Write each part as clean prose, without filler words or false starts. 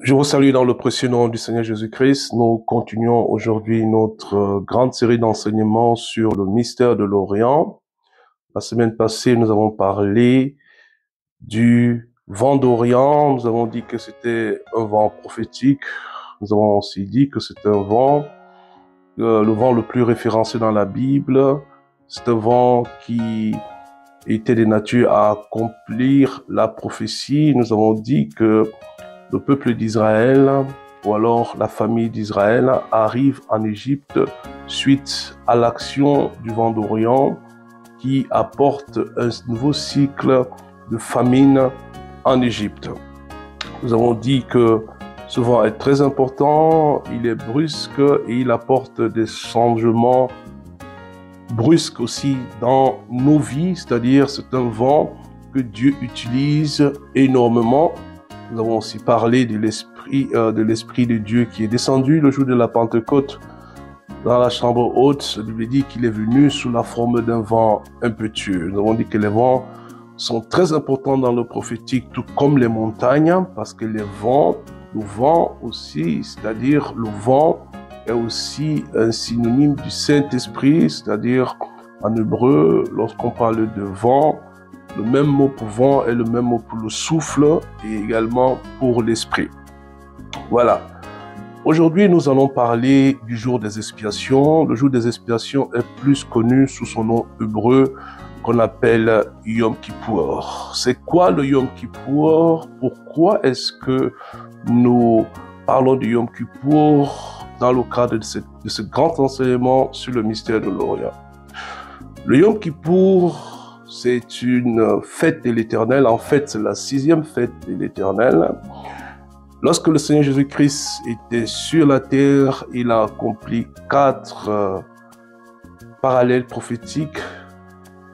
Je vous salue dans le précieux nom du Seigneur Jésus-Christ. Nous continuons aujourd'hui notre grande série d'enseignements sur le mystère de l'Orient. La semaine passée, nous avons parlé du vent d'Orient. Nous avons dit que c'était un vent prophétique. Nous avons aussi dit que c'est un vent, le vent le plus référencé dans la Bible. C'est un vent qui était de nature à accomplir la prophétie. Nous avons dit que le peuple d'Israël, ou alors la famille d'Israël, arrive en Égypte suite à l'action du vent d'Orient qui apporte un nouveau cycle de famine en Égypte. Nous avons dit que ce vent est très important, il est brusque et il apporte des changements brusques aussi dans nos vies, c'est-à-dire c'est un vent que Dieu utilise énormément. Nous avons aussi parlé de l'Esprit de Dieu qui est descendu le jour de la Pentecôte dans la chambre haute. La Bible dit qu'il est venu sous la forme d'un vent impétueux. Nous avons dit que les vents sont très importants dans le prophétique, tout comme les montagnes, parce que les vents, le vent aussi, c'est-à-dire le vent est aussi un synonyme du Saint-Esprit, c'est-à-dire en hébreu, lorsqu'on parle de vent, le même mot pour vent est le même mot pour le souffle et également pour l'esprit. Voilà. Aujourd'hui, nous allons parler du jour des expiations. Le jour des expiations est plus connu sous son nom hébreu qu'on appelle Yom Kippour. C'est quoi le Yom Kippour? Pourquoi est-ce que nous parlons du Yom Kippour dans le cadre de ce grand enseignement sur le mystère de l'Orient? Le Yom Kippour, c'est une fête de l'Éternel. En fait, c'est la 6e fête de l'Éternel. Lorsque le Seigneur Jésus-Christ était sur la terre, il a accompli 4 parallèles prophétiques,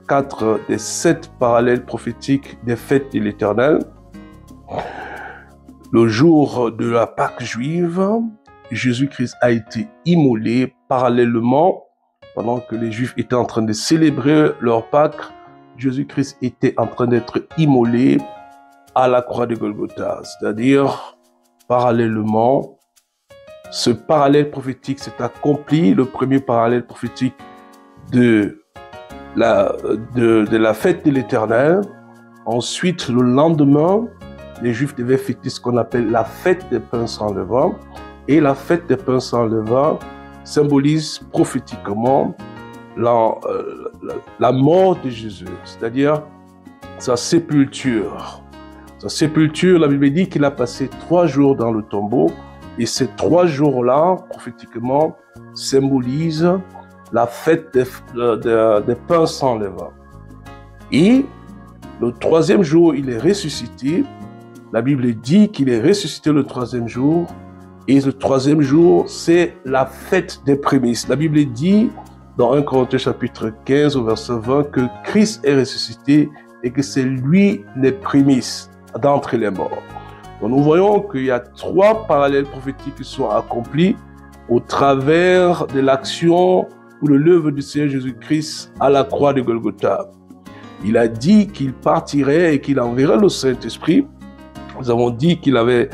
4 des 7 parallèles prophétiques des fêtes de l'Éternel. Le jour de la Pâque juive, Jésus-Christ a été immolé parallèlement pendant que les Juifs étaient en train de célébrer leur Pâque. Jésus-Christ était en train d'être immolé à la croix de Golgotha, c'est-à-dire parallèlement. Ce parallèle prophétique s'est accompli, le premier parallèle prophétique de la fête de l'Éternel. Ensuite, le lendemain, les Juifs devaient fêter ce qu'on appelle la fête des pains sans levain. Et la fête des pains sans levain symbolise prophétiquement la mort de Jésus, c'est-à-dire sa sépulture. Sa sépulture, la Bible dit qu'il a passé 3 jours dans le tombeau, et ces 3 jours-là, prophétiquement, symbolisent la fête des pains sans levain. Et le 3e jour, il est ressuscité. La Bible dit qu'il est ressuscité le 3e jour, et le 3e jour, c'est la fête des prémices. La Bible dit dans 1 Corinthiens chapitre 15 au verset 20 que Christ est ressuscité et que c'est lui les prémices d'entre les morts. Donc nous voyons qu'il y a 3 parallèles prophétiques qui sont accomplis au travers de l'action ou de l'œuvre du Seigneur Jésus-Christ à la croix de Golgotha. Il a dit qu'il partirait et qu'il enverrait le Saint-Esprit. Nous avons dit qu'il avait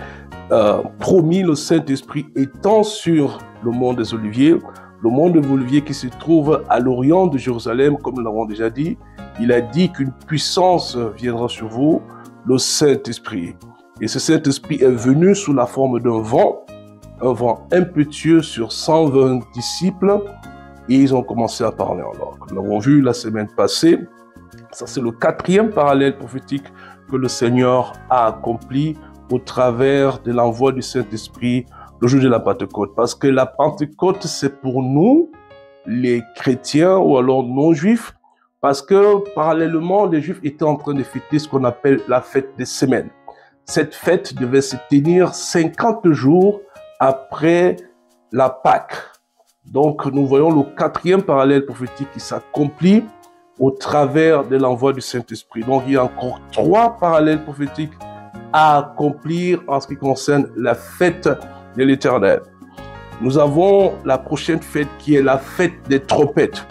promis le Saint-Esprit étant sur le mont des Oliviers. Le mont des Oliviers qui se trouve à l'orient de Jérusalem, comme nous l'avons déjà dit. Il a dit qu'une puissance viendra sur vous, le Saint-Esprit. Et ce Saint-Esprit est venu sous la forme d'un vent, un vent impétueux sur 120 disciples, et ils ont commencé à parler en langue. Nous l'avons vu la semaine passée. Ça, c'est le 4e parallèle prophétique que le Seigneur a accompli au travers de l'envoi du Saint-Esprit le jour de la Pentecôte. Parce que la Pentecôte, c'est pour nous, les chrétiens ou alors non-juifs, parce que parallèlement, les juifs étaient en train de fêter ce qu'on appelle la fête des semaines. Cette fête devait se tenir 50 jours après la Pâque. Donc, nous voyons le 4e parallèle prophétique qui s'accomplit au travers de l'envoi du Saint-Esprit. Donc, il y a encore 3 parallèles prophétiques à accomplir en ce qui concerne la fête de l'Éternel. Nous avons la prochaine fête qui est la fête des trompettes.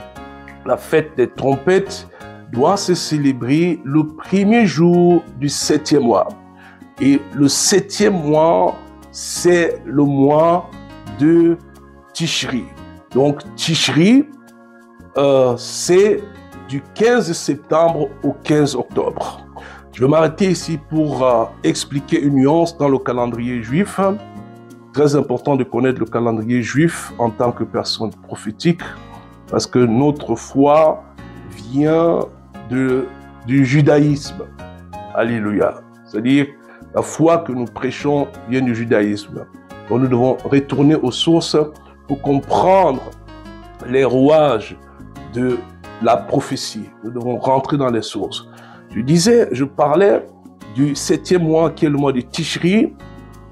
La fête des trompettes doit se célébrer le 1er jour du 7e mois. Et le 7e mois c'est le mois de Tishri. Donc Tishri, c'est du 15 septembre au 15 octobre. Je vais m'arrêter ici pour expliquer une nuance dans le calendrier juif. Très important de connaître le calendrier juif en tant que personne prophétique, parce que notre foi vient du judaïsme. Alléluia. C'est-à-dire, la foi que nous prêchons vient du judaïsme. Donc nous devons retourner aux sources pour comprendre les rouages de la prophétie. Nous devons rentrer dans les sources. Je parlais du 7e mois qui est le mois de Tishri.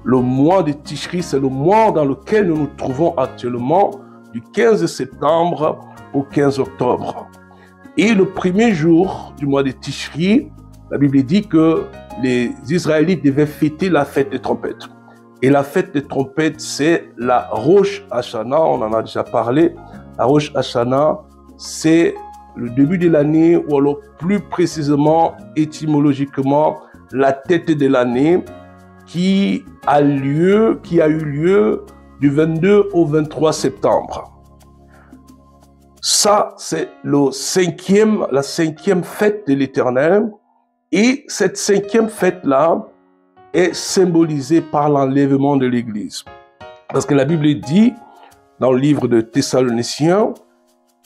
Le mois de Tishri, c'est le mois dans lequel nous nous trouvons actuellement, du 15 septembre au 15 octobre. Et le premier jour du mois de Tishri, la Bible dit que les Israélites devaient fêter la fête des trompettes. Et la fête des trompettes, c'est la Rosh Hashanah, on en a déjà parlé. La Rosh Hashanah, c'est le début de l'année, ou alors plus précisément, étymologiquement, la tête de l'année qui a eu lieu du 22 au 23 septembre. Ça, c'est la 5e fête de l'Éternel. Et cette 5e fête-là est symbolisée par l'enlèvement de l'Église. Parce que la Bible dit, dans le livre de Thessaloniciens,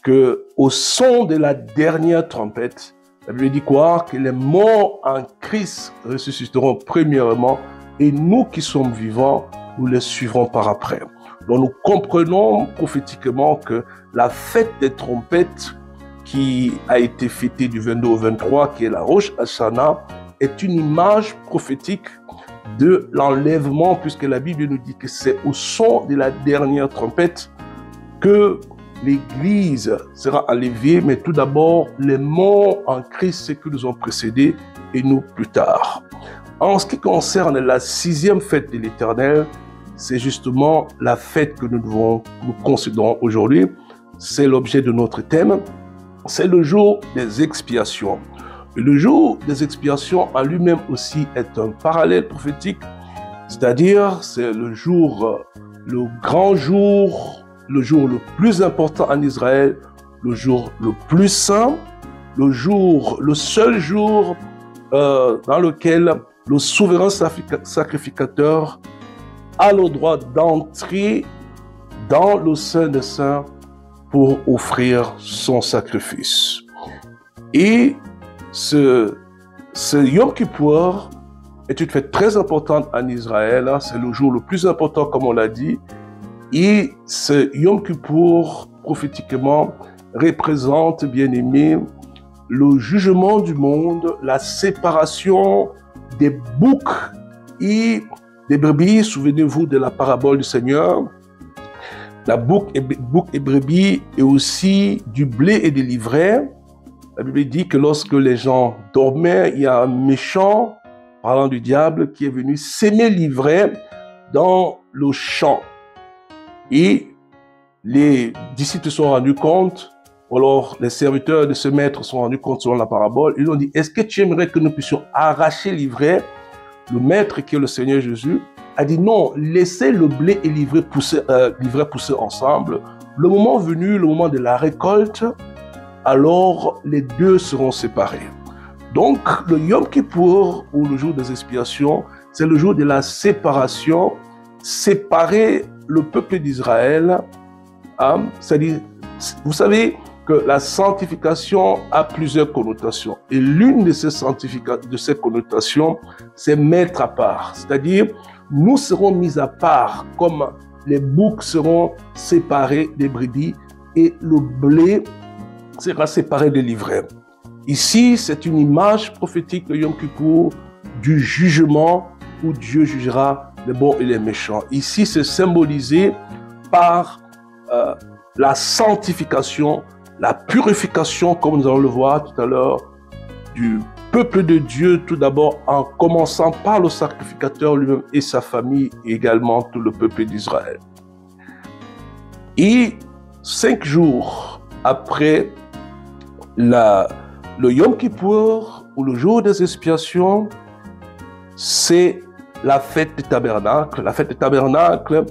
que au son de la dernière trompette, la Bible dit quoi? Que les morts en Christ ressusciteront premièrement, et nous qui sommes vivants, nous les suivrons par après. Donc nous comprenons prophétiquement que la fête des trompettes qui a été fêtée du 22 au 23, qui est la Rosh Hashanah, est une image prophétique de l'enlèvement, puisque la Bible nous dit que c'est au son de la dernière trompette que l'Église sera enlevée, mais tout d'abord, les morts en Christ, ceux qui nous ont précédés, et nous plus tard. En ce qui concerne la 6e fête de l'Éternel, c'est justement la fête que nous considérons aujourd'hui. C'est l'objet de notre thème. C'est le jour des expiations. Et le jour des expiations en lui-même aussi est un parallèle prophétique, c'est-à-dire c'est le grand jour, le jour le plus important en Israël, le jour le plus saint, le seul jour dans lequel le souverain sacrificateur a le droit d'entrer dans le Saint des Saints pour offrir son sacrifice. Et ce Yom Kippour est une fête très importante en Israël. C'est le jour le plus important, comme on l'a dit. Et ce Yom Kippour, prophétiquement, représente, bien aimé, le jugement du monde, la séparation des boucs et des brebis. Souvenez-vous de la parabole du Seigneur. La bouc et brebis, et aussi du blé et des livrets. La Bible dit que lorsque les gens dormaient, il y a un méchant, parlant du diable, qui est venu s'aimer l'ivraie dans le champ. Et les disciples se sont rendus compte, ou alors les serviteurs de ce maître se sont rendus compte selon la parabole. Ils ont dit, est-ce que tu aimerais que nous puissions arracher l'ivraie? Le maître, qui est le Seigneur Jésus, a dit non, laissez le blé et l'ivraie pousser ensemble. Le moment venu, le moment de la récolte, alors les deux seront séparés. Donc, le Yom Kippour, ou le jour des expiations, c'est le jour de la séparation, séparer le peuple d'Israël. C'est-à-dire, vous savez que la sanctification a plusieurs connotations. Et l'une de ces connotations, c'est mettre à part. C'est-à-dire, nous serons mis à part, comme les boucs seront séparés des brebis et le blé sera séparé des livrets. Ici, c'est une image prophétique de Yom Kippour du jugement où Dieu jugera les bons et les méchants. Ici, c'est symbolisé par la sanctification, la purification, comme nous allons le voir tout à l'heure, du peuple de Dieu, tout d'abord en commençant par le sacrificateur lui-même et sa famille, et également tout le peuple d'Israël. Et 5 jours après le Yom Kippour, ou le jour des expiations, c'est la fête des tabernacles. La fête des tabernacles,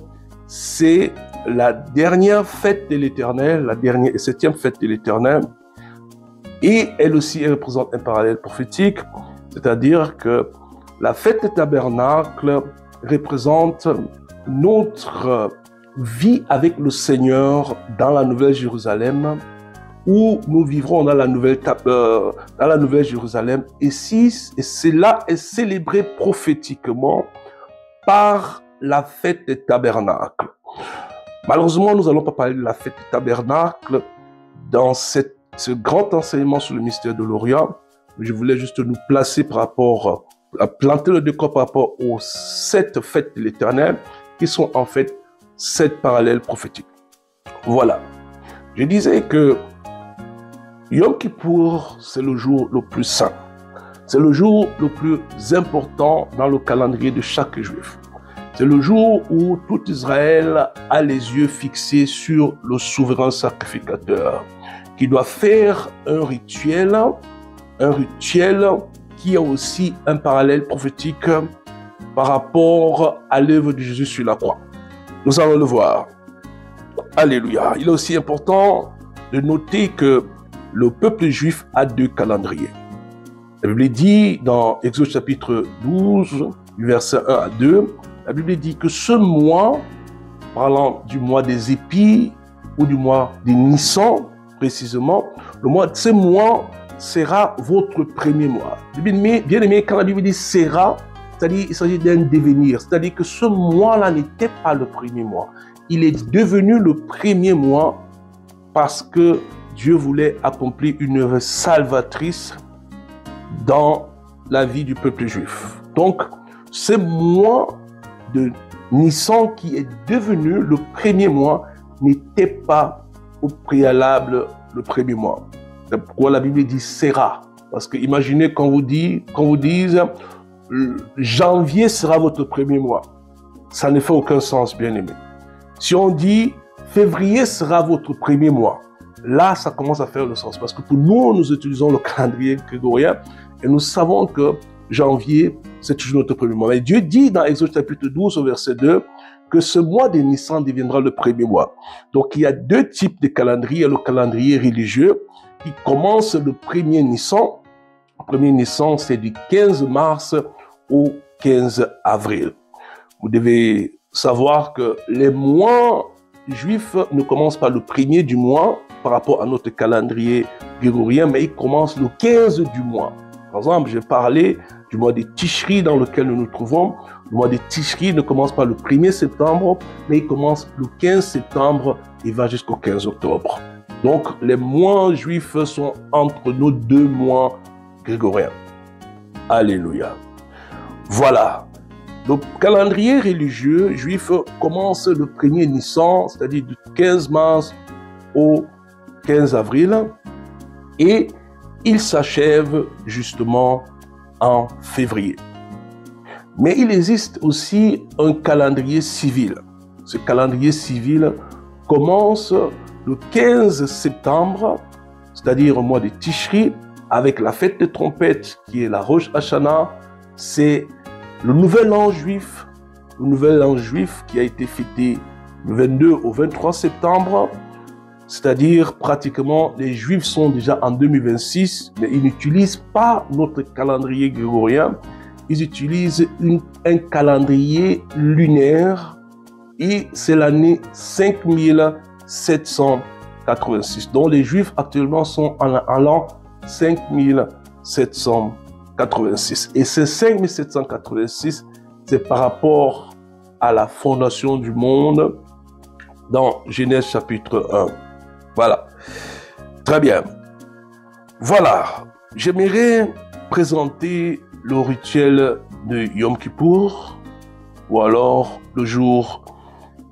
c'est la dernière fête de l'Éternel, la dernière et septième fête de l'Éternel. Et elle aussi, elle représente un parallèle prophétique, c'est-à-dire que la fête des tabernacles représente notre vie avec le Seigneur dans la Nouvelle Jérusalem, où nous vivrons dans la Nouvelle Jérusalem. Et cela est célébré prophétiquement par la fête des tabernacles. Malheureusement, nous n'allons pas parler de la fête des tabernacles dans ce grand enseignement sur le mystère de l'Orient. Je voulais juste nous placer par rapport à planter le décor par rapport aux 7 fêtes de l'Éternel, qui sont en fait 7 parallèles prophétiques. Voilà. Je disais que Yom Kippour, c'est le jour le plus saint. C'est le jour le plus important dans le calendrier de chaque juif. C'est le jour où tout Israël a les yeux fixés sur le souverain sacrificateur, qui doit faire un rituel qui a aussi un parallèle prophétique par rapport à l'œuvre de Jésus sur la croix. Nous allons le voir. Alléluia. Il est aussi important de noter que le peuple juif a 2 calendriers. La Bible dit dans Exode chapitre 12, versets 1 à 2, la Bible dit que ce mois, parlant du mois des épis ou du mois des Nissan, précisément, ce mois sera votre premier mois. Bien aimé, quand la Bible dit sera, c'est-à-dire il s'agit d'un devenir, c'est-à-dire que ce mois-là n'était pas le premier mois. Il est devenu le premier mois parce que Dieu voulait accomplir une œuvre salvatrice dans la vie du peuple juif. Donc, ce mois de Nissan qui est devenu le premier mois n'était pas au préalable le premier mois. C'est pourquoi la Bible dit sera. Parce que imaginez qu'on vous dise janvier sera votre premier mois. Ça ne fait aucun sens, bien aimé. Si on dit février sera votre premier mois, là, ça commence à faire le sens. Parce que pour nous, nous utilisons le calendrier grégorien et nous savons que janvier, c'est toujours notre premier mois. Mais Dieu dit dans Exode chapitre 12, au verset 2, que ce mois de Nissan deviendra le premier mois. Donc, il y a 2 types de calendrier. Il y a le calendrier religieux qui commence le premier Nissan. Le premier Nissan, c'est du 15 mars au 15 avril. Vous devez savoir que les mois juifs ne commencent pas le premier du mois par rapport à notre calendrier grégorien, mais ils commencent le 15 du mois. Par exemple, j'ai parlé du mois de Tishri dans lequel nous nous trouvons. Le mois de Tishri ne commence pas le 1er septembre, mais il commence le 15 septembre et va jusqu'au 15 octobre. Donc, les mois juifs sont entre nos 2 mois grégoriens. Alléluia. Voilà. Le calendrier religieux juif commence le 1er Nissan, c'est-à-dire du 15 mars au 15 avril, et il s'achève justement en février. Mais il existe aussi un calendrier civil. Ce calendrier civil commence le 15 septembre, c'est-à-dire au mois de Tishri, avec la fête des trompettes qui est la Rosh Hashanah. C'est le nouvel an juif, qui a été fêté le 22 au 23 septembre, c'est-à-dire pratiquement les Juifs sont déjà en 2026, mais ils n'utilisent pas notre calendrier grégorien, ils utilisent un calendrier lunaire et c'est l'année 5786. Donc les Juifs actuellement sont en l'an 5786. Et ce 5786, c'est par rapport à la fondation du monde dans Genèse chapitre 1. Voilà. Très bien. Voilà. J'aimerais présenter le rituel de Yom Kippour ou alors le jour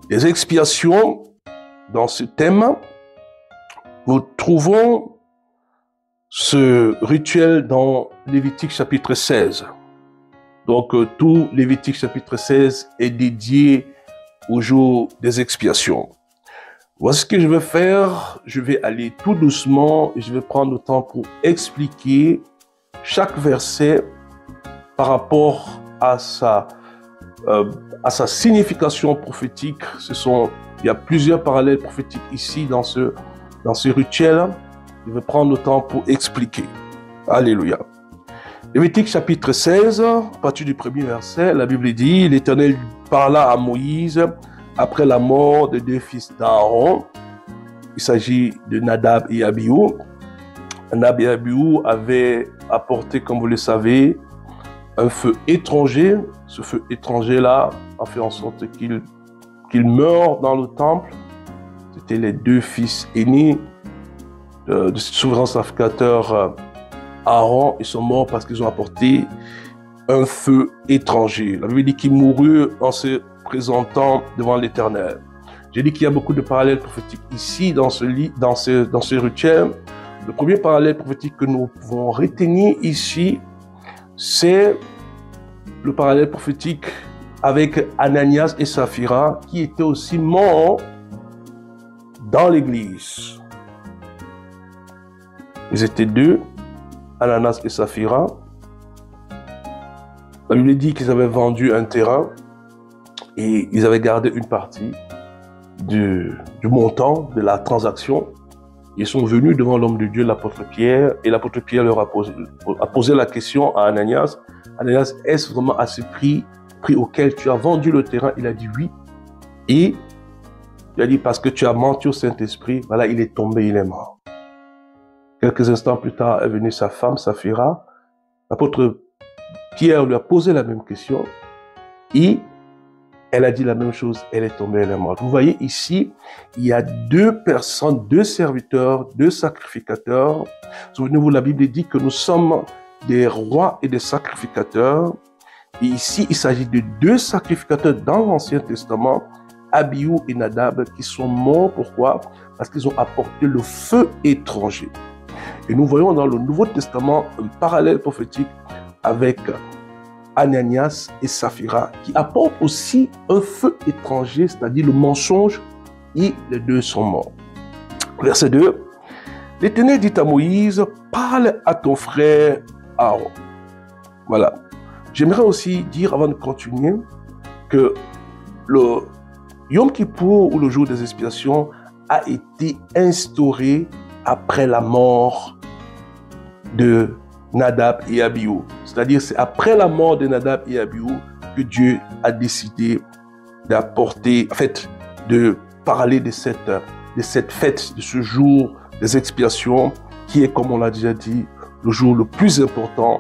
des expiations. Dans ce thème, nous trouvons ce rituel dans Lévitique chapitre 16. Donc, tout Lévitique chapitre 16 est dédié au jour des expiations. Voici ce que je vais faire. Je vais aller tout doucement et je vais prendre le temps pour expliquer chaque verset par rapport à sa à sa signification prophétique. Il y a plusieurs parallèles prophétiques ici dans ce rituel. Je vais prendre le temps pour expliquer. Alléluia. Lévitique chapitre 16, à partir du premier verset, la Bible dit, l'Éternel parla à Moïse après la mort des deux fils d'Aaron. Il s'agit de Nadab et Abihu. Nadab et Abihu avaient apporté, comme vous le savez, un feu étranger. Ce feu étranger-là a fait en sorte qu'il meure dans le temple. C'était les deux fils aînés du souverain sacrificateur Aaron. Ils sont morts parce qu'ils ont apporté un feu étranger. La Bible dit qu'ils moururent en se présentant devant l'Éternel. J'ai dit qu'il y a beaucoup de parallèles prophétiques ici dans ce rituel. Le premier parallèle prophétique que nous pouvons retenir ici, c'est le parallèle prophétique avec Ananias et Saphira, qui étaient aussi morts dans l'église. Ils étaient deux, Ananias et Saphira. La Bible dit qu'ils avaient vendu un terrain et ils avaient gardé une partie du montant de la transaction. Ils sont venus devant l'homme de Dieu, l'apôtre Pierre, et l'apôtre Pierre leur a posé la question à Ananias. Ananias, est-ce vraiment à ce prix auquel tu as vendu le terrain? Il a dit oui. Et il a dit, parce que tu as menti au Saint-Esprit, voilà, il est tombé, il est mort. Quelques instants plus tard est venue sa femme, Saphira. L'apôtre Pierre lui a posé la même question et elle a dit la même chose, elle est tombée, elle est morte. Vous voyez ici, il y a deux personnes, deux serviteurs, deux sacrificateurs. Souvenez-vous, la Bible dit que nous sommes des rois et des sacrificateurs. Et ici, il s'agit de deux sacrificateurs dans l'Ancien Testament, Abihu et Nadab, qui sont morts. Pourquoi? Parce qu'ils ont apporté le feu étranger. Et nous voyons dans le Nouveau Testament un parallèle prophétique avec Ananias et Saphira, qui apportent aussi un feu étranger, c'est-à-dire le mensonge, et les deux sont morts. Verset 2. L'Éternel dit à Moïse, parle à ton frère Aaron. Voilà. J'aimerais aussi dire, avant de continuer, que le Yom Kippour, ou le jour des expiations, a été instauré après la mort de Nadab et Abihu. C'est-à-dire, c'est après la mort de Nadab et Abihu que Dieu a décidé d'apporter, en fait, de parler de cette fête, de ce jour des expiations, qui est, comme on l'a déjà dit, le jour le plus important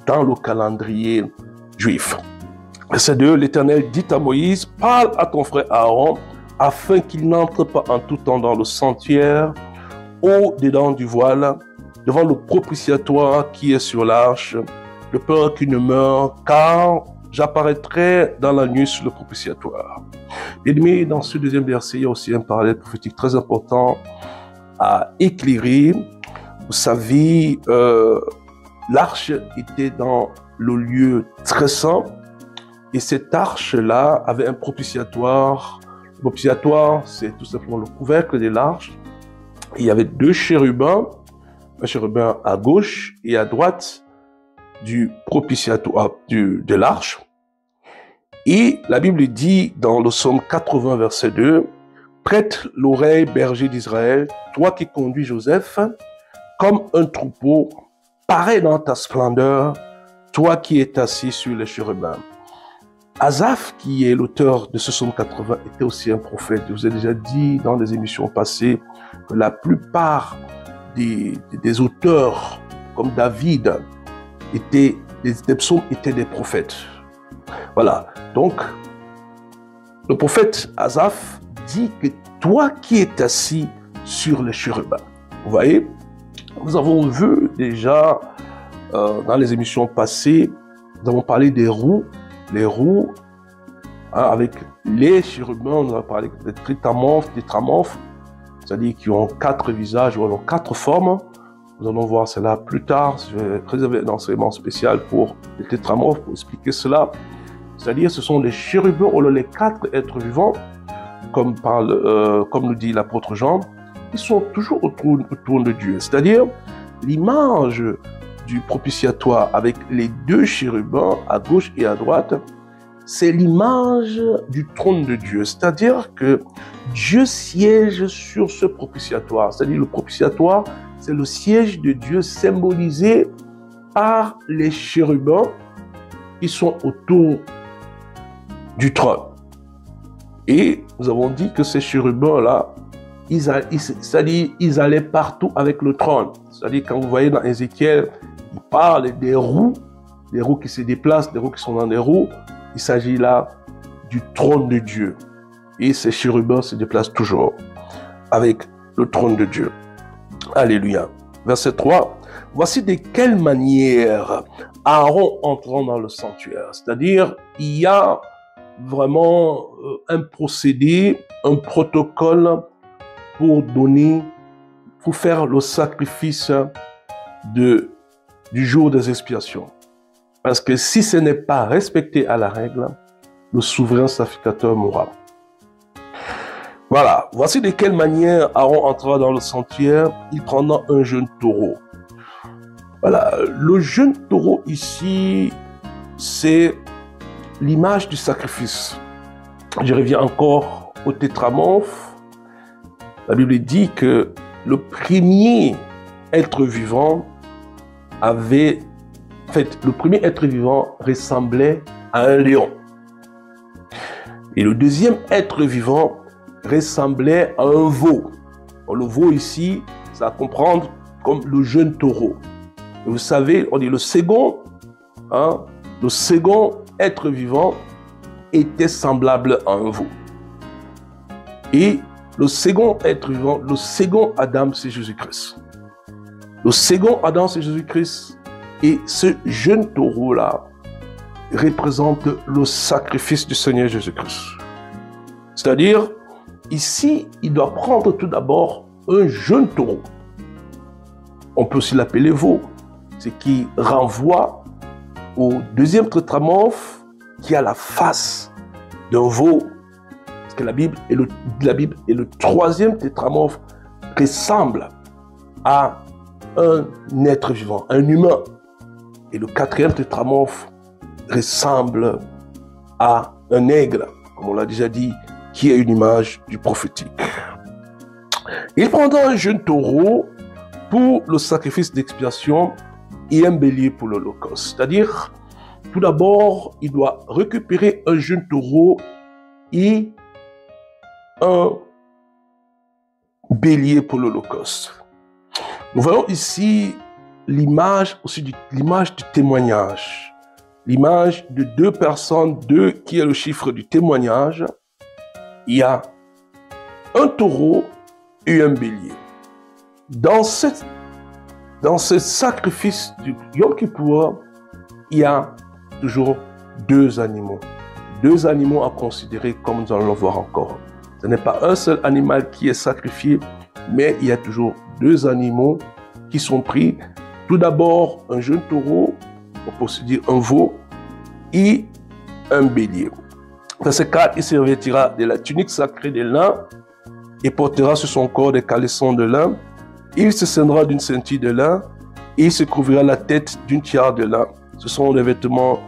dans le calendrier juif. Verset 2, l'Éternel dit à Moïse, parle à ton frère Aaron, afin qu'il n'entre pas en tout temps dans le sanctuaire, au-dedans du voile, devant le propitiatoire qui est sur l'arche, de peur qu'il ne meure, car j'apparaîtrai dans la nuit sur le propitiatoire. Et dans ce deuxième verset, il y a aussi un parallèle prophétique très important à éclairer. Vous savez, l'arche était dans le lieu très saint, et cette arche-là avait un propitiatoire. Le propitiatoire, c'est tout simplement le couvercle de l'arche. Il y avait deux chérubins, un chérubin à gauche et à droite du propitiatoire de l'arche. Et la Bible dit dans le psaume 80, verset 2, « Prête l'oreille, berger d'Israël, toi qui conduis Joseph, comme un troupeau, parais dans ta splendeur, toi qui es assis sur les chérubins. » Asaph, qui est l'auteur de ce psaume 80, était aussi un prophète. Je vous ai déjà dit dans des émissions passées que la plupart des auteurs, comme David, des psaumes étaient des prophètes. Voilà. Donc, le prophète Asaph dit que toi qui es assis sur les chérubins. Vous voyez, nous avons vu déjà dans les émissions passées, nous avons parlé des roues. Les roues, avec les chérubins, on a parlé des tritramorphes, c'est-à-dire qui ont 4 visages ou alors 4 formes. Nous allons voir cela plus tard. Je vais réserver un enseignement spécial pour les tétramorphes, pour expliquer cela. C'est-à-dire ce sont les chérubins ou les 4 êtres vivants, comme nous dit l'apôtre Jean, qui sont toujours autour de Dieu. C'est-à-dire l'image du propitiatoire avec les 2 chérubins à gauche et à droite c'est l'image du trône de Dieu. C'est-à-dire que Dieu siège sur ce propitiatoire. C'est-à-dire le propitiatoire, c'est le siège de Dieu symbolisé par les chérubins qui sont autour du trône. Et nous avons dit que ces chérubins-là, ils allaient partout avec le trône. C'est-à-dire quand vous voyez dans Ézéchiel, il parle des roues qui se déplacent, des roues qui sont dans des roues. Il s'agit là du trône de Dieu. Et ces chérubins se déplacent toujours avec le trône de Dieu. Alléluia. Verset 3. Voici de quelle manière Aaron entrant dans le sanctuaire. C'est-à-dire, il y a vraiment un procédé, un protocole pour faire le sacrifice du jour des expiations. Parce que si ce n'est pas respecté à la règle, le souverain sacrificateur mourra. Voilà, voici de quelle manière Aaron entra dans le sanctuaire, il prendra un jeune taureau. Voilà, le jeune taureau ici, c'est l'image du sacrifice. Je reviens encore au tétramorphe. La Bible dit que le premier être vivant le premier être vivant ressemblait à un lion. Et le deuxième être vivant ressemblait à un veau. Le veau ici, ça va comprendre comme le jeune taureau. Et vous savez, on dit le second être vivant était semblable à un veau. Et le second être vivant, le second Adam, c'est Jésus-Christ. Le second Adam, c'est Jésus-Christ. Et ce jeune taureau-là représente le sacrifice du Seigneur Jésus-Christ. C'est-à-dire, ici, il doit prendre tout d'abord un jeune taureau. On peut aussi l'appeler veau. Ce qui renvoie au deuxième tétramorphe qui a la face d'un veau. Parce que la Bible et le troisième tétramorphe ressemble à un être vivant, un humain. Et le quatrième tétramorphe ressemble à un aigle, comme on l'a déjà dit, qui est une image du prophétique. Il prendra un jeune taureau pour le sacrifice d'expiation et un bélier pour l'holocauste. C'est-à-dire, tout d'abord, il doit récupérer un jeune taureau et un bélier pour l'holocauste. Nous voyons ici l'image du témoignage. L'image de deux personnes, deux qui est le chiffre du témoignage. Il y a un taureau et un bélier. Dans ce sacrifice du Yom Kippour, il y a toujours deux animaux. Deux animaux à considérer comme nous allons le voir encore. Ce n'est pas un seul animal qui est sacrifié, mais il y a toujours deux animaux qui sont pris. Tout d'abord, un jeune taureau, on peut aussi dire un veau, et un bélier. Verset 4, il se revêtira de la tunique sacrée de lin et portera sur son corps des caleçons de lin. Il se ceindra d'une ceinture de lin et il se couvrira la tête d'une tiare de lin. Ce sont des vêtements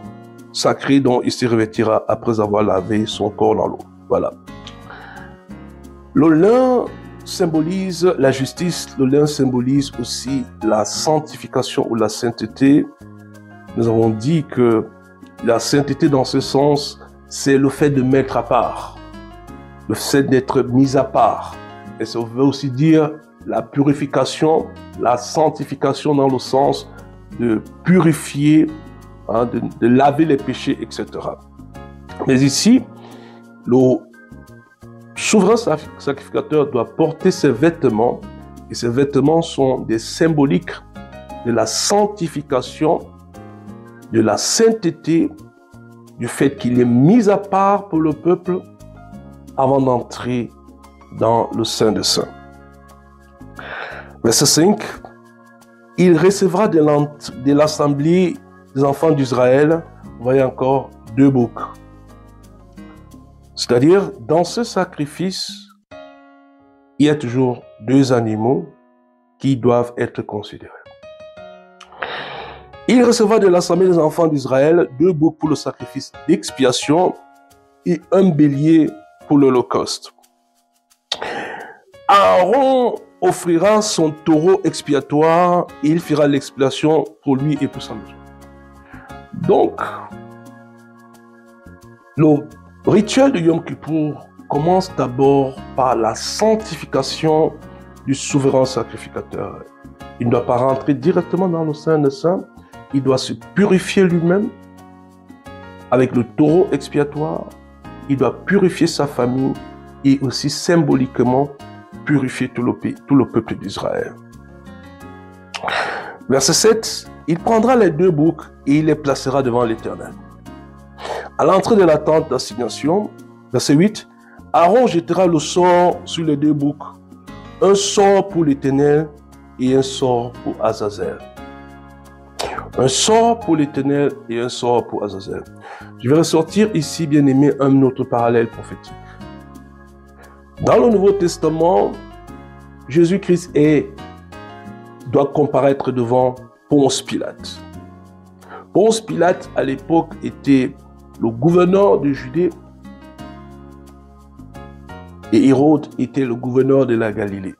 sacrés dont il se revêtira après avoir lavé son corps dans l'eau. Voilà. Le lin symbolise la justice, le lin symbolise aussi la sanctification ou la sainteté. Nous avons dit que la sainteté dans ce sens, c'est le fait de mettre à part, le fait d'être mis à part. Et ça veut aussi dire la purification, la sanctification dans le sens de purifier, de laver les péchés, etc. Mais ici, le souverain sacrificateur doit porter ses vêtements, et ces vêtements sont des symboliques de la sanctification, de la sainteté, du fait qu'il est mis à part pour le peuple avant d'entrer dans le Saint des Saints. Verset 5, il recevra de l'assemblée des enfants d'Israël, vous voyez encore, deux boucs. C'est-à-dire, dans ce sacrifice, il y a toujours deux animaux qui doivent être considérés. Il recevra de l'assemblée des enfants d'Israël 2 boucs pour le sacrifice d'expiation et un bélier pour l'holocauste. Aaron offrira son taureau expiatoire et il fera l'expiation pour lui et pour sa maison. Donc, le rituel de Yom Kippour commence d'abord par la sanctification du souverain sacrificateur. Il ne doit pas rentrer directement dans le Saint des Saints, il doit se purifier lui-même avec le taureau expiatoire, il doit purifier sa famille et aussi symboliquement purifier tout le peuple d'Israël. Verset 7, il prendra les 2 boucs et il les placera devant l'Éternel. À l'entrée de la tente d'assignation, verset 8, Aaron jettera le sort sur les 2 boucs, un sort pour l'Éternel et un sort pour Azazel. Un sort pour l'Éternel et un sort pour Azazel. Je vais ressortir ici, bien aimé, un autre parallèle prophétique. Dans le Nouveau Testament, Jésus-Christ doit comparaître devant Ponce Pilate. Ponce Pilate, à l'époque, était le gouverneur de Judée et Hérode était le gouverneur de la Galilée.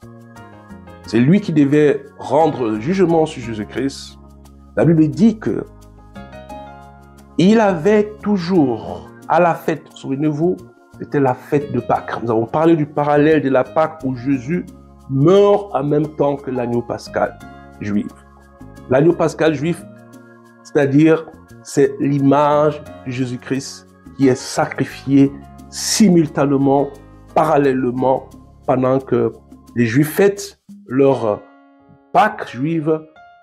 C'est lui qui devait rendre le jugement sur Jésus-Christ. La Bible dit que il avait toujours à la fête, souvenez-vous, c'était la fête de Pâques. Nous avons parlé du parallèle de la Pâques où Jésus meurt en même temps que l'agneau pascal juif. L'agneau pascal juif, c'est-à-dire, c'est l'image de Jésus-Christ qui est sacrifié simultanément, parallèlement, pendant que les Juifs fêtent leur Pâques juive,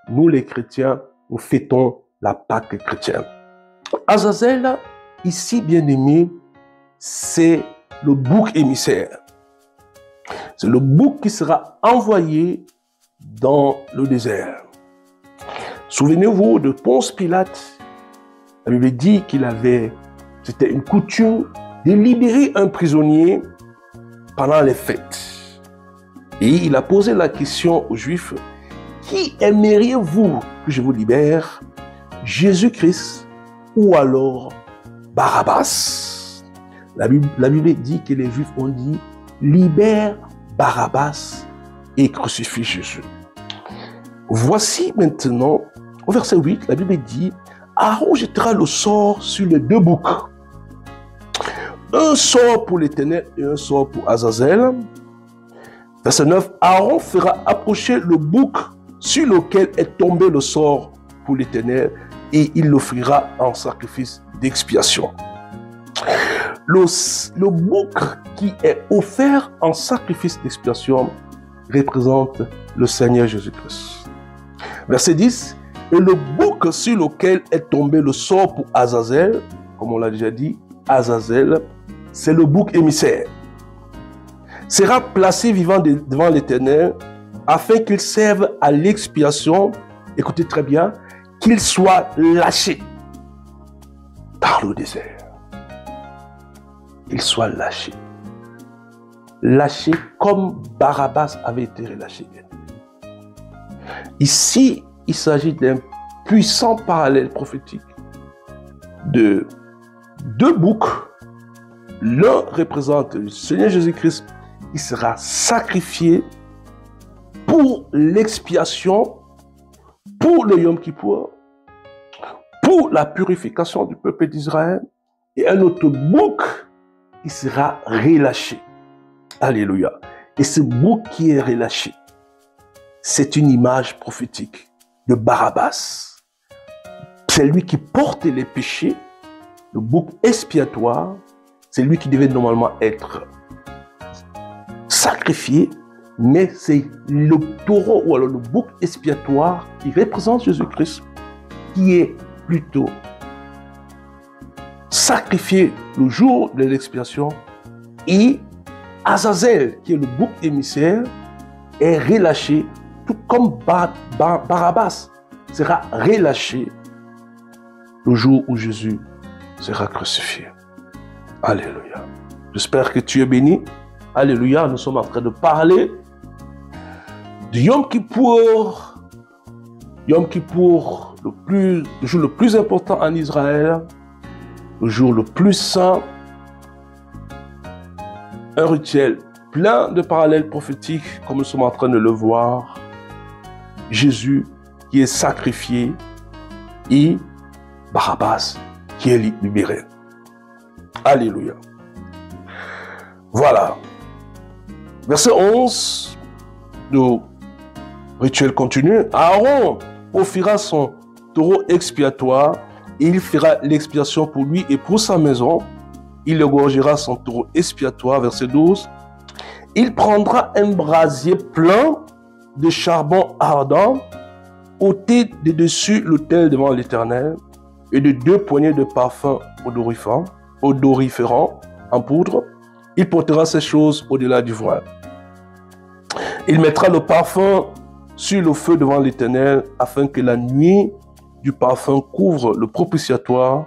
nous les chrétiens, nous fêtons la Pâques chrétienne. Azazel, ici bien aimé, c'est le bouc émissaire. C'est le bouc qui sera envoyé dans le désert. Souvenez-vous de Ponce Pilate. La Bible dit c'était une coutume de libérer un prisonnier pendant les fêtes. Et il a posé la question aux Juifs, qui aimeriez-vous que je vous libère, Jésus-Christ ou alors Barabbas? La Bible dit que les Juifs ont dit, libère Barabbas et crucifie Jésus. Voici maintenant, au verset 8, la Bible dit, Aaron jettera le sort sur les 2 boucs. Un sort pour l'Éternel et un sort pour Azazel. Verset 9, Aaron fera approcher le bouc sur lequel est tombé le sort pour l'Éternel et il l'offrira en sacrifice d'expiation. Le bouc qui est offert en sacrifice d'expiation représente le Seigneur Jésus-Christ. Verset 10, et le bouc sur lequel est tombé le sort pour Azazel, comme on l'a déjà dit, Azazel, c'est le bouc émissaire, sera placé vivant devant l'Éternel afin qu'il serve à l'expiation, écoutez très bien, qu'il soit lâché dans le désert. Qu'il soit lâché. Lâché comme Barabbas avait été relâché. Ici, il s'agit d'un puissant parallèle prophétique de 2 boucs. L'un représente le Seigneur Jésus-Christ qui sera sacrifié pour l'expiation, pour le Yom Kippour, pour la purification du peuple d'Israël, et un autre bouc qui sera relâché. Alléluia. Et ce bouc qui est relâché, c'est une image prophétique de Barabbas. C'est lui qui portait les péchés, le bouc expiatoire, c'est lui qui devait normalement être sacrifié, mais c'est le taureau ou alors le bouc expiatoire qui représente Jésus-Christ, qui est plutôt sacrifié le jour de l'expiation, et Azazel, qui est le bouc émissaire, est relâché, tout comme Barabbas sera relâché le jour où Jésus sera crucifié. Alléluia. J'espère que tu es béni. Alléluia. Nous sommes en train de parler de Yom Kippour. Yom Kippour le jour le plus important en Israël, le jour le plus saint, un rituel plein de parallèles prophétiques, comme nous sommes en train de le voir. Jésus qui est sacrifié et Barabbas qui est libéré. Alléluia. Voilà. Verset 11, le rituel continue. Aaron offrira son taureau expiatoire et il fera l'expiation pour lui et pour sa maison. Il égorgera son taureau expiatoire. Verset 12. Il prendra un brasier plein de charbon ardent, ôté de dessus l'autel devant l'Éternel, et de 2 poignées de parfum odoriférant en poudre. Il portera ces choses au-delà du voile. Il mettra le parfum sur le feu devant l'Éternel, afin que la nuée du parfum couvre le propitiatoire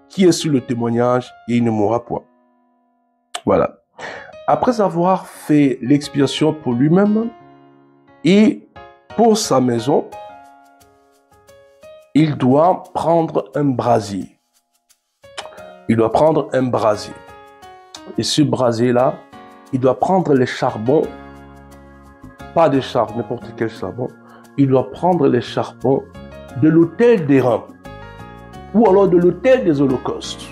qui est sur le témoignage, et il ne mourra point. Voilà. Après avoir fait l'expiation pour lui-même et pour sa maison, il doit prendre un brasier. Il doit prendre un brasier. Et ce brasier-là, il doit prendre les charbons, pas des charbons, n'importe quel charbon. Il doit prendre les charbons de l'autel des reins ou alors de l'autel des holocaustes.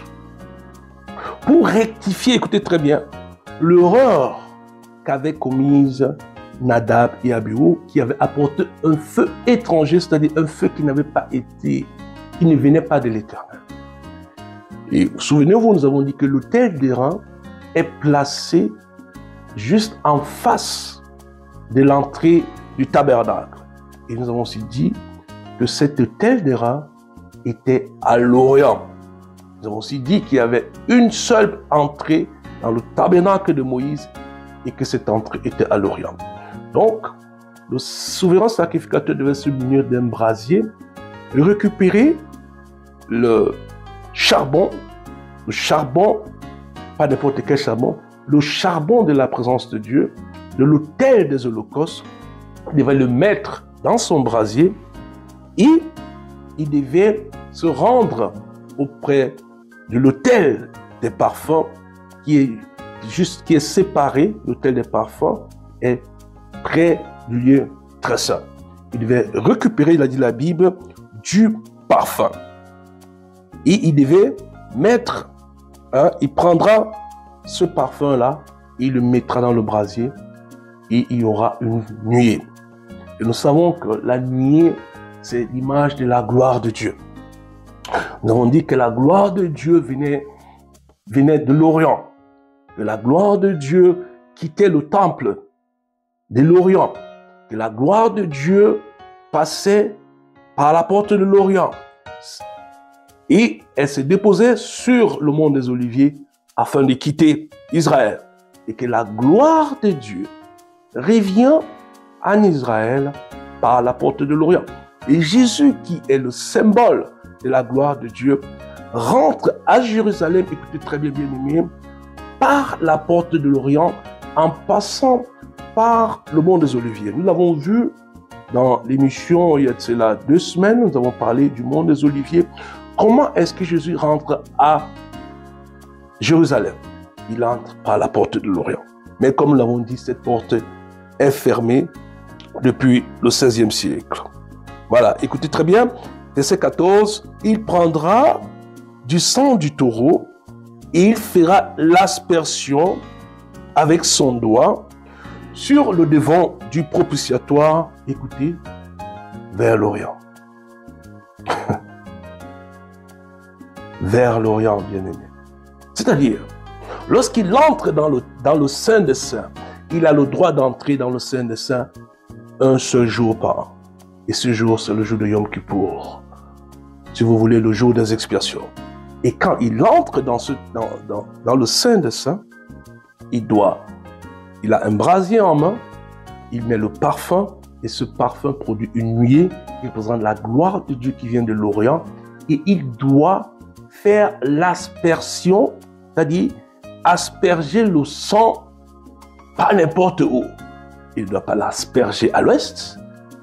Pour rectifier, écoutez très bien, l'erreur qu'avaient commise Nadab et Abihu, qui avaient apporté un feu étranger, c'est-à-dire un feu qui n'avait pas été, qui ne venait pas de l'Éternel. Et souvenez-vous, nous avons dit que l'autel des reins est placé juste en face de l'entrée du tabernacle. Et nous avons aussi dit que cet autel des reins était à l'Orient. Nous avons aussi dit qu'il y avait une seule entrée dans le tabernacle de Moïse et que cette entrée était à l'Orient. Donc, le souverain sacrificateur devait se munir d'un brasier, récupérer le charbon, pas n'importe quel charbon, le charbon de la présence de Dieu, de l'autel des holocaustes. Il devait le mettre dans son brasier et il devait se rendre auprès de l'autel des parfums qui est séparé. L'autel des parfums est près du lieu très saint. Il devait récupérer, il a dit la Bible, du parfum. Et il devait mettre, il prendra ce parfum-là, il le mettra dans le brasier et il y aura une nuée. Et nous savons que la nuée, c'est l'image de la gloire de Dieu. Nous avons dit que la gloire de Dieu venait de l'Orient. Que la gloire de Dieu quittait le temple de l'Orient. Que la gloire de Dieu passait par la porte de l'Orient. Et elle se déposait sur le mont des Oliviers afin de quitter Israël. Et que la gloire de Dieu revient en Israël par la porte de l'Orient. Et Jésus, qui est le symbole de la gloire de Dieu, rentre à Jérusalem, écoutez très bien, bien-aimés, par la porte de l'Orient, en passant par le mont des Oliviers. Nous l'avons vu dans l'émission, il y a de cela 2 semaines, nous avons parlé du mont des Oliviers. Comment est-ce que Jésus rentre à Jérusalem? Il entre par la porte de l'Orient. Mais comme nous l'avons dit, cette porte est fermée depuis le XVIe siècle. Voilà, écoutez très bien, verset 14, il prendra du sang du taureau et il fera l'aspersion avec son doigt sur le devant du propitiatoire, écoutez, vers l'Orient. Vers l'Orient, bien-aimé. C'est-à-dire, lorsqu'il entre dans le Saint des Saints, il a le droit d'entrer dans le Saint des Saints un seul jour par an. Et ce jour, c'est le jour de Yom Kippour. Si vous voulez, le jour des expiations. Et quand il entre dans le Saint des Saints, il a un brasier en main, il met le parfum, et ce parfum produit une nuée qui représente la gloire de Dieu qui vient de l'Orient, et il doit faire l'aspersion, c'est-à-dire asperger le sang pas n'importe où. Il ne doit pas l'asperger à l'ouest,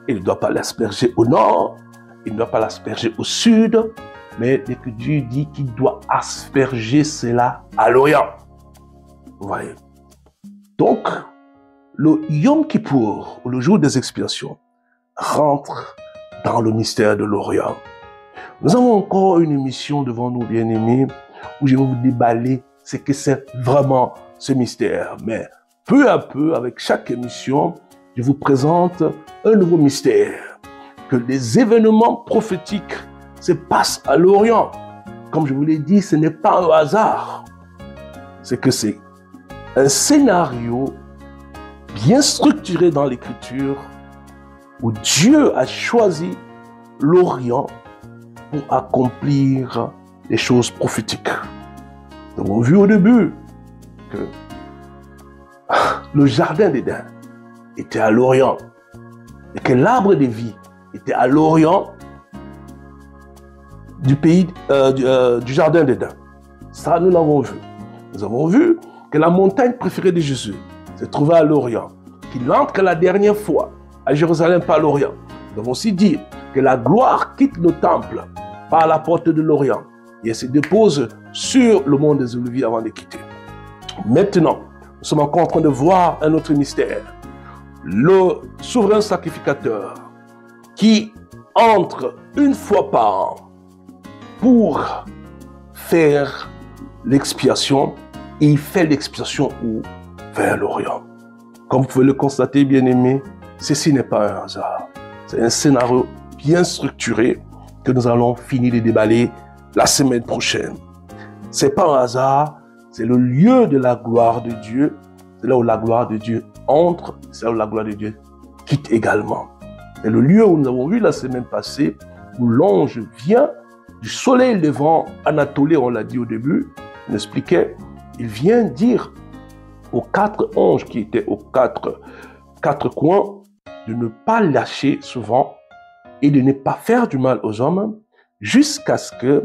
il ne doit pas l'asperger au nord, il ne doit pas l'asperger au sud, mais l'Écriture dit qu'il doit asperger cela à l'Orient. Vous voyez. Donc, le Yom Kippour, ou le jour des expiations, rentre dans le mystère de l'Orient. Nous avons encore une émission devant nous, bien-aimés, où je vais vous déballer ce que c'est vraiment ce mystère. Mais peu à peu, avec chaque émission, je vous présente un nouveau mystère. Que les événements prophétiques se passent à l'Orient. Comme je vous l'ai dit, ce n'est pas un hasard. C'est que c'est un scénario bien structuré dans l'Écriture où Dieu a choisi l'Orient pour accomplir les choses prophétiques. Nous avons vu au début que le jardin d'Éden était à l'Orient et que l'arbre de vie était à l'Orient du pays du jardin d'Éden. Ça, nous l'avons vu. Nous avons vu que la montagne préférée de Jésus se trouvait à l'Orient, qu'il entre la dernière fois à Jérusalem par l'Orient. Nous avons aussi dit que la gloire quitte le temple par la porte de l'Orient et elle se dépose sur le mont des Oliviers avant de quitter. Maintenant, nous sommes encore en train de voir un autre mystère. Le souverain sacrificateur qui entre une fois par an pour faire l'expiation, et il fait l'expiation où? Vers l'Orient. Comme vous pouvez le constater, bien-aimés, ceci n'est pas un hasard. C'est un scénario bien structuré que nous allons finir de déballer la semaine prochaine. Ce n'est pas un hasard, c'est le lieu de la gloire de Dieu. C'est là où la gloire de Dieu entre, c'est là où la gloire de Dieu quitte également. C'est le lieu où nous avons vu la semaine passée, où l'ange vient du soleil levant, Anatolée, on l'a dit au début, on expliquait, il vient dire aux 4 anges qui étaient aux quatre coins de ne pas lâcher souvent et de ne pas faire du mal aux hommes jusqu'à ce que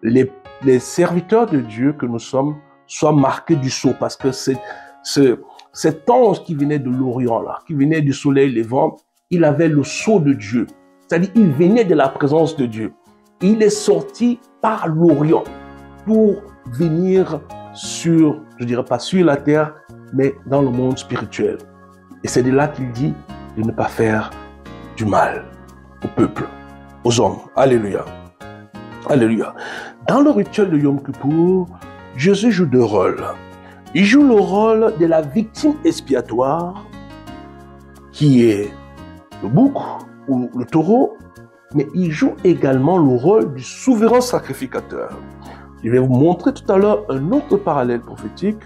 les serviteurs de Dieu que nous sommes soient marqués du sceau. Parce que cet ange qui venait de l'Orient, là, qui venait du soleil levant, il avait le sceau de Dieu. C'est-à-dire il venait de la présence de Dieu. Il est sorti par l'Orient pour venir sur, je dirais pas sur la terre, mais dans le monde spirituel. Et c'est de là qu'il dit de ne pas faire du mal au peuple, aux hommes. Alléluia. Alléluia. Dans le rituel de Yom Kippour, Jésus joue 2 rôles. Il joue le rôle de la victime expiatoire, qui est le bouc ou le taureau, mais il joue également le rôle du souverain sacrificateur. Je vais vous montrer tout à l'heure un autre parallèle prophétique,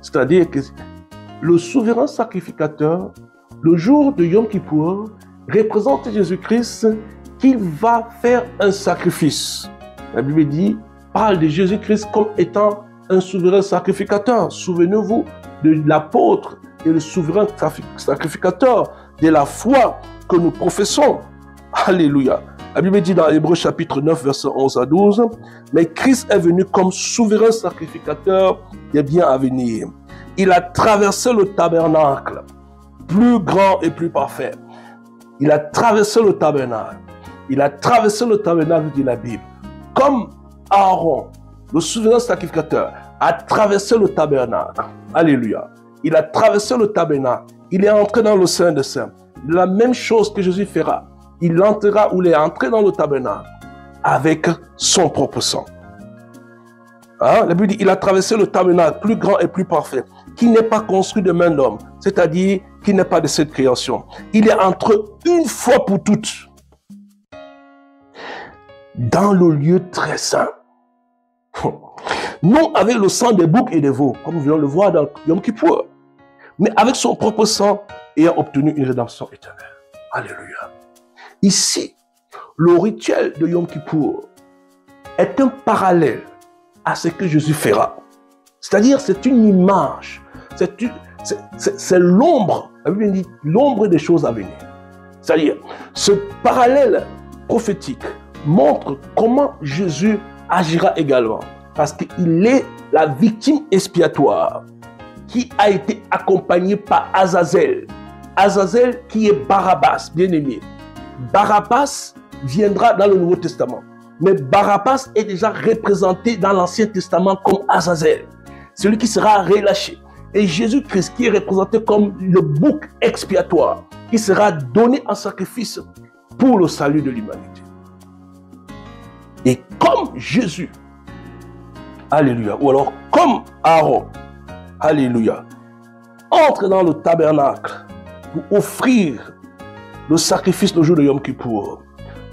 c'est-à-dire que le souverain sacrificateur, le jour de Yom Kippour, représente Jésus-Christ qui va faire un sacrifice. La Bible dit, parle de Jésus-Christ comme étant un souverain sacrificateur. Souvenez-vous de l'apôtre et le souverain sacrificateur de la foi que nous professons. Alléluia. La Bible dit dans Hébreux chapitre 9, versets 11 à 12, « Mais Christ est venu comme souverain sacrificateur des biens à venir. Il a traversé le tabernacle, plus grand et plus parfait. Il a traversé le tabernacle. Il a traversé le tabernacle, dit la Bible. Comme Aaron, le souverain sacrificateur, a traversé le tabernacle. Alléluia. Il a traversé le tabernacle. Il est entré dans le Saint des Saints. La même chose que Jésus fera. Il entrera ou il est entré dans le tabernacle avec son propre sang. Hein? La Bible dit, il a traversé le tabernacle plus grand et plus parfait, qui n'est pas construit de main d'homme, c'est-à-dire qui n'est pas de cette création. Il est entré une fois pour toutes dans le lieu très saint. Non avec le sang des boucs et des veaux, comme nous venons le voir dans Yom Kippour, mais avec son propre sang ayant obtenu une rédemption éternelle. Alléluia. Ici, le rituel de Yom Kippour est un parallèle à ce que Jésus fera. C'est-à-dire, c'est une image, c'est l'ombre, la Bible dit l'ombre des choses à venir. C'est-à-dire, ce parallèle prophétique montre comment Jésus agira également. Parce qu'il est la victime expiatoire qui a été accompagnée par Azazel. Azazel qui est Barabbas, bien aimé. Barabbas viendra dans le Nouveau Testament. Mais Barabbas est déjà représenté dans l'Ancien Testament comme Azazel, celui qui sera relâché. Et Jésus-Christ qui est représenté comme le bouc expiatoire, qui sera donné en sacrifice pour le salut de l'humanité. Et comme Jésus, alléluia, ou alors comme Aaron, alléluia, entre dans le tabernacle pour offrir le sacrifice le jour de Yom Kippour,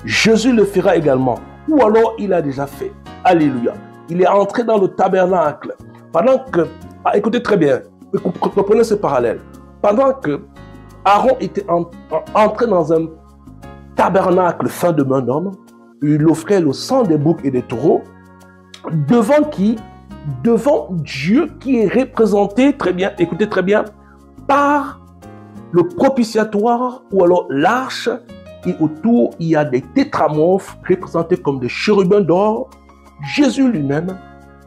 Jésus le fera également, ou alors il a déjà fait, alléluia. Il est entré dans le tabernacle pendant que, écoutez très bien, comprenez ce parallèle, pendant que Aaron était entré dans un tabernacle fin de main d'homme, il offrait le sang des boucs et des taureaux, devant qui? Devant Dieu qui est représenté, très bien, écoutez très bien, par le propitiatoire ou alors l'arche, et autour il y a des tétramorphes représentés comme des chérubins d'or. Jésus lui-même,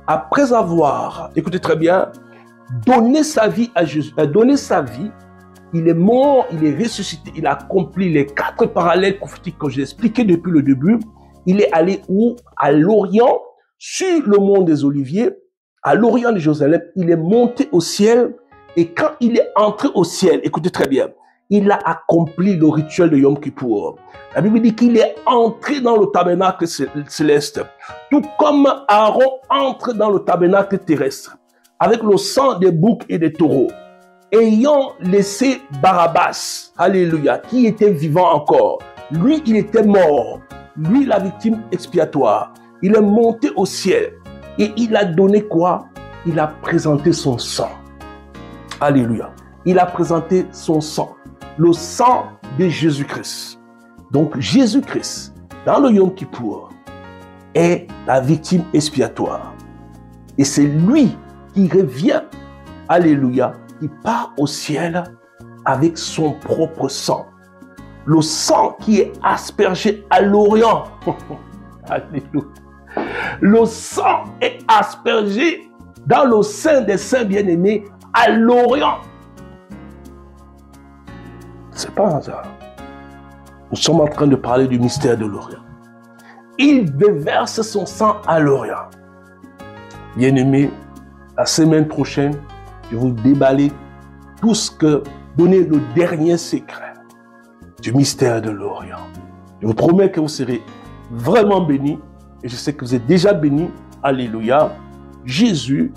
après avoir, écoutez très bien, donné sa vie à Jésus, donné sa vie, il est mort, il est ressuscité, il a accompli les 4 parallèles prophétiques que j'ai expliqués depuis le début. Il est allé où? À l'Orient, sur le mont des Oliviers, à l'Orient de Jérusalem. Il est monté au ciel, et quand il est entré au ciel, écoutez très bien, il a accompli le rituel de Yom Kippour. La Bible dit qu'il est entré dans le tabernacle céleste, tout comme Aaron entre dans le tabernacle terrestre, avec le sang des boucs et des taureaux, ayant laissé Barabbas, alléluia, qui était vivant encore. Lui, il était mort. Lui, la victime expiatoire. Il est monté au ciel. Et il a donné quoi? Il a présenté son sang. Alléluia. Il a présenté son sang. Le sang de Jésus-Christ. Donc, Jésus-Christ, dans le Yom Kippour, est la victime expiatoire. Et c'est lui qui revient, alléluia, qui part au ciel avec son propre sang. Le sang qui est aspergé à l'Orient. Alléluia. Le sang est aspergé dans le sein des saints bien-aimés à l'Orient. C'est pas un hasard. Nous sommes en train de parler du mystère de l'Orient. Il déverse son sang à l'Orient. Bien-aimés, la semaine prochaine, je vais vous déballer tout ce que, donner le dernier secret du mystère de l'Orient. Je vous promets que vous serez vraiment bénis, et je sais que vous êtes déjà bénis. Alléluia. Jésus,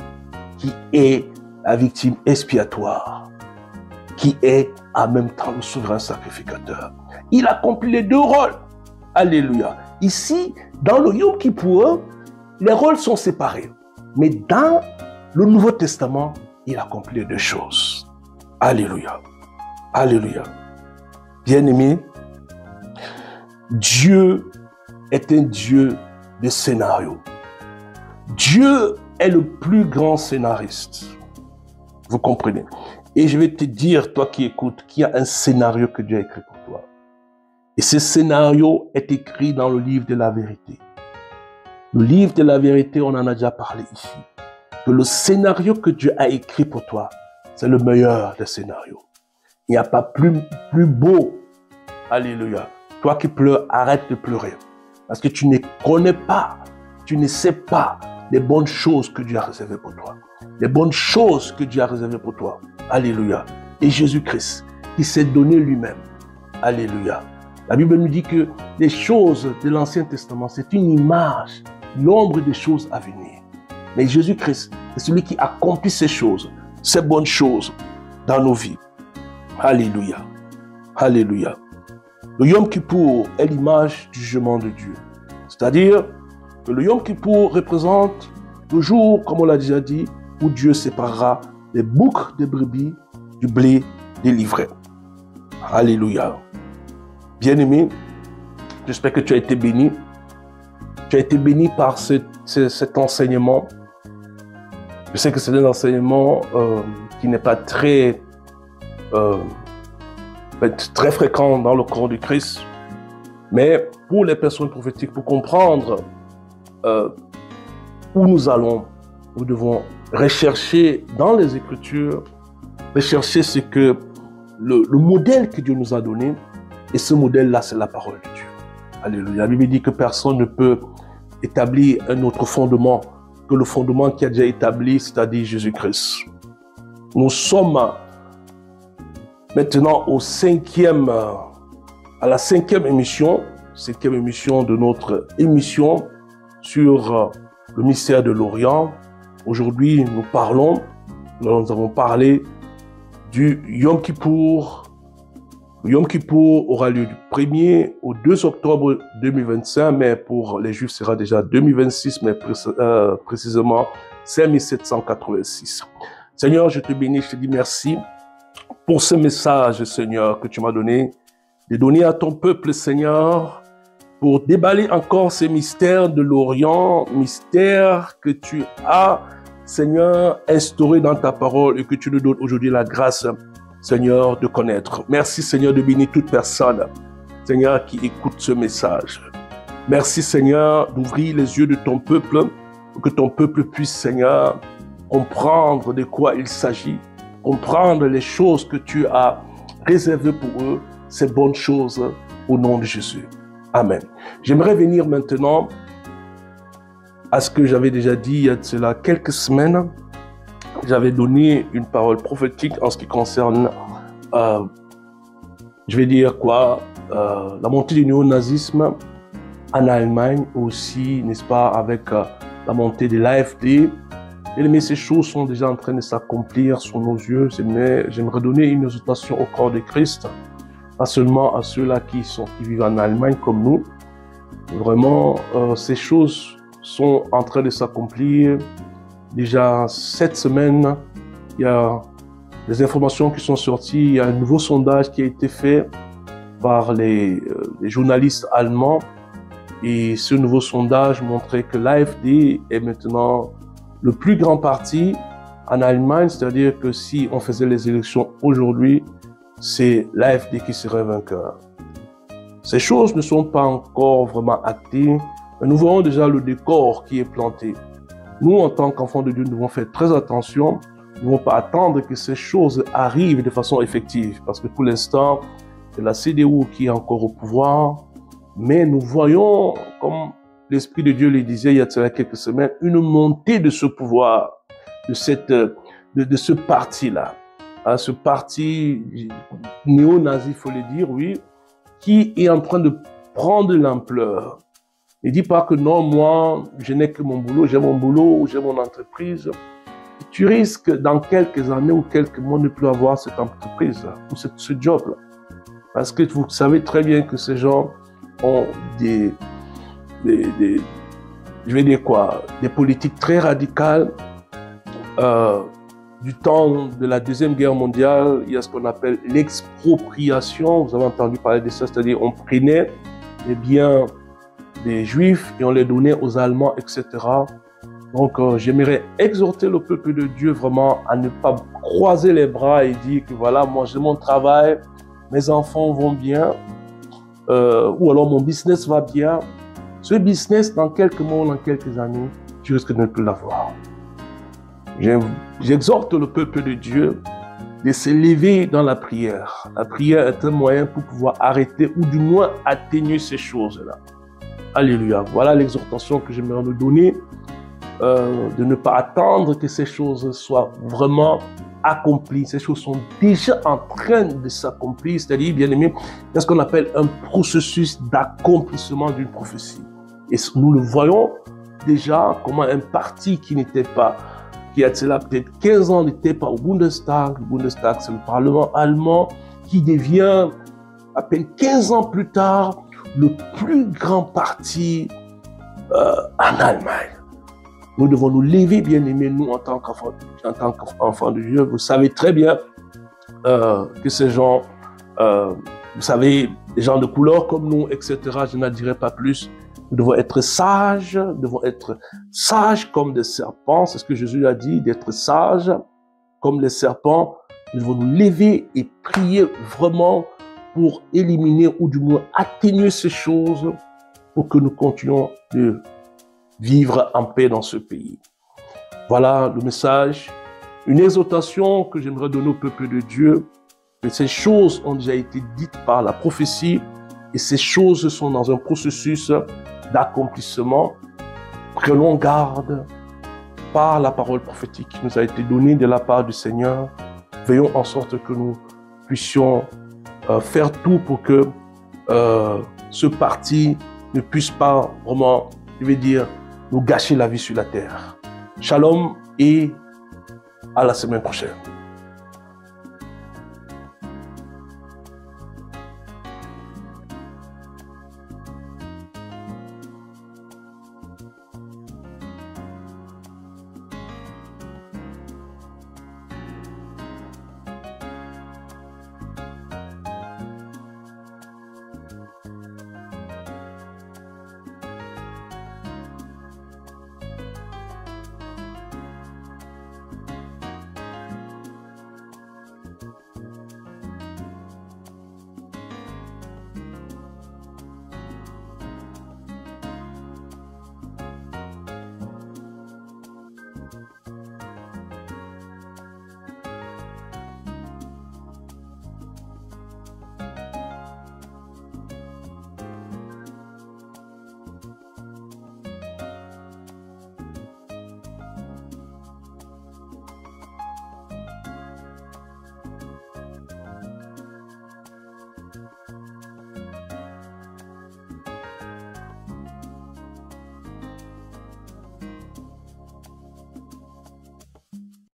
qui est la victime expiatoire, qui est en même temps le souverain sacrificateur. Il accomplit les 2 rôles. Alléluia. Ici, dans le Yom Kippour, les rôles sont séparés. Mais dans le Nouveau Testament, il accomplit les 2 choses. Alléluia. Alléluia. Bien-aimés, Dieu est un Dieu de scénario. Dieu est le plus grand scénariste. Vous comprenez? Et je vais te dire, toi qui écoutes, qu'il y a un scénario que Dieu a écrit pour toi. Et ce scénario est écrit dans le livre de la vérité. Le livre de la vérité, on en a déjà parlé ici. Que le scénario que Dieu a écrit pour toi, c'est le meilleur des scénarios. Il n'y a pas plus beau. Alléluia. Toi qui pleures, arrête de pleurer. Parce que tu ne connais pas, tu ne sais pas les bonnes choses que Dieu a réservées pour toi. Les bonnes choses que Dieu a réservées pour toi. Alléluia. Et Jésus-Christ, qui s'est donné lui-même. Alléluia. La Bible nous dit que les choses de l'Ancien Testament, c'est une image, l'ombre des choses à venir. Mais Jésus-Christ, c'est celui qui accomplit ces choses, ces bonnes choses dans nos vies. Alléluia. Alléluia. Le Yom Kippour est l'image du jugement de Dieu. C'est-à-dire que le Yom Kippour représente le jour, comme on l'a déjà dit, où Dieu séparera les boucs des brebis du blé des livrets. Alléluia. Bien-aimé, j'espère que tu as été béni. Tu as été béni par cet enseignement. Je sais que c'est un enseignement qui n'est pas très fréquent dans le corps du Christ. Mais pour les personnes prophétiques, pour comprendre où nous allons, nous devons rechercher dans les Écritures, rechercher ce que le modèle que Dieu nous a donné. Et ce modèle-là, c'est la parole de Dieu. Alléluia. La Bible dit que personne ne peut établir un autre fondement que le fondement qui a déjà établi, c'est-à-dire Jésus-Christ. Nous sommes maintenant à la cinquième émission de notre émission sur le mystère de l'Orient. Aujourd'hui, nous avons parlé du Yom Kippour. Le Yom Kippour aura lieu du 1er au 2 octobre 2025, mais pour les Juifs, ce sera déjà 2026, mais précisément 5786. Seigneur, je te bénis, je te dis merci pour ce message, Seigneur, que tu m'as donné, de donner à ton peuple, Seigneur, pour déballer encore ces mystères de l'Orient, mystères que tu as, Seigneur, instaurés dans ta parole et que tu nous donnes aujourd'hui la grâce, Seigneur, de connaître. Merci, Seigneur, de bénir toute personne, Seigneur, qui écoute ce message. Merci, Seigneur, d'ouvrir les yeux de ton peuple pour que ton peuple puisse, Seigneur, comprendre de quoi il s'agit, comprendre les choses que tu as réservées pour eux, ces bonnes choses, au nom de Jésus. Amen. J'aimerais venir maintenant à ce que j'avais déjà dit il y a de cela quelques semaines. J'avais donné une parole prophétique en ce qui concerne, je vais dire quoi, la montée du néonazisme en Allemagne aussi, n'est-ce pas, avec la montée de l'AfD. Mais ces choses sont déjà en train de s'accomplir sous nos yeux. J'aimerais donner une exhortation au corps de Christ, pas seulement à ceux-là qui vivent en Allemagne comme nous. Vraiment, ces choses sont en train de s'accomplir. Déjà cette semaine, il y a des informations qui sont sorties. Il y a un nouveau sondage qui a été fait par les journalistes allemands. Et ce nouveau sondage montrait que l'AfD est maintenant le plus grand parti en Allemagne. C'est-à-dire que si on faisait les élections aujourd'hui, c'est l'AfD qui serait vainqueur. Ces choses ne sont pas encore vraiment actées, mais nous voyons déjà le décor qui est planté. Nous, en tant qu'enfants de Dieu, nous devons faire très attention. Nous ne devons pas attendre que ces choses arrivent de façon effective. Parce que pour l'instant, c'est la CDU qui est encore au pouvoir. Mais nous voyons, comme l'Esprit de Dieu le disait il y a quelques semaines, une montée de ce pouvoir, de ce parti-là. Ce parti néo-nazi, il faut le dire, oui, qui est en train de prendre de l'ampleur. Ne dis pas que non, moi, je n'ai que mon boulot, j'ai mon boulot ou j'ai mon entreprise. Tu risques dans quelques années ou quelques mois de ne plus avoir cette entreprise ou ce job-là. Parce que vous savez très bien que ces gens ont je vais dire quoi, des politiques très radicales. Du temps de la Deuxième Guerre mondiale, il y a ce qu'on appelle l'expropriation. Vous avez entendu parler de ça, c'est-à-dire on prenait les biens des Juifs et on les donnait aux Allemands, etc. Donc, j'aimerais exhorter le peuple de Dieu vraiment à ne pas croiser les bras et dire que voilà, moi j'ai mon travail, mes enfants vont bien, ou alors mon business va bien. Ce business, dans quelques mois, dans quelques années, tu risques de ne plus l'avoir. J'exhorte le peuple de Dieu de s'élever dans la prière. La prière est un moyen pour pouvoir arrêter ou du moins atténuer ces choses-là. Alléluia. Voilà l'exhortation que j'aimerais nous donner, de ne pas attendre que ces choses soient vraiment accomplies. Ces choses sont déjà en train de s'accomplir, c'est-à-dire, bien aimé, il y a ce qu'on appelle un processus d'accomplissement d'une prophétie. Et nous le voyons déjà comment un parti qui n'était pas, qui a cela peut-être 15 ans, n'était pas au Bundestag. Le Bundestag, c'est le Parlement allemand qui devient à peine 15 ans plus tard le plus grand parti en Allemagne. Nous devons nous lever, bien aimés, nous, en tant qu'enfants de Dieu. Vous savez très bien que ces gens, vous savez, des gens de couleur comme nous, etc., je n'en dirai pas plus. Nous devons être sages comme des serpents. C'est ce que Jésus a dit, d'être sages comme les serpents. Nous devons nous lever et prier vraiment pour éliminer ou du moins atténuer ces choses pour que nous continuions de vivre en paix dans ce pays. Voilà le message. Une exhortation que j'aimerais donner au peuple de Dieu. Que ces choses ont déjà été dites par la prophétie. Et ces choses sont dans un processus d'accomplissement. Prenons garde par la parole prophétique qui nous a été donnée de la part du Seigneur. Veillons en sorte que nous puissions faire tout pour que ce parti ne puisse pas vraiment, je vais dire, nous gâcher la vie sur la terre. Shalom et à la semaine prochaine.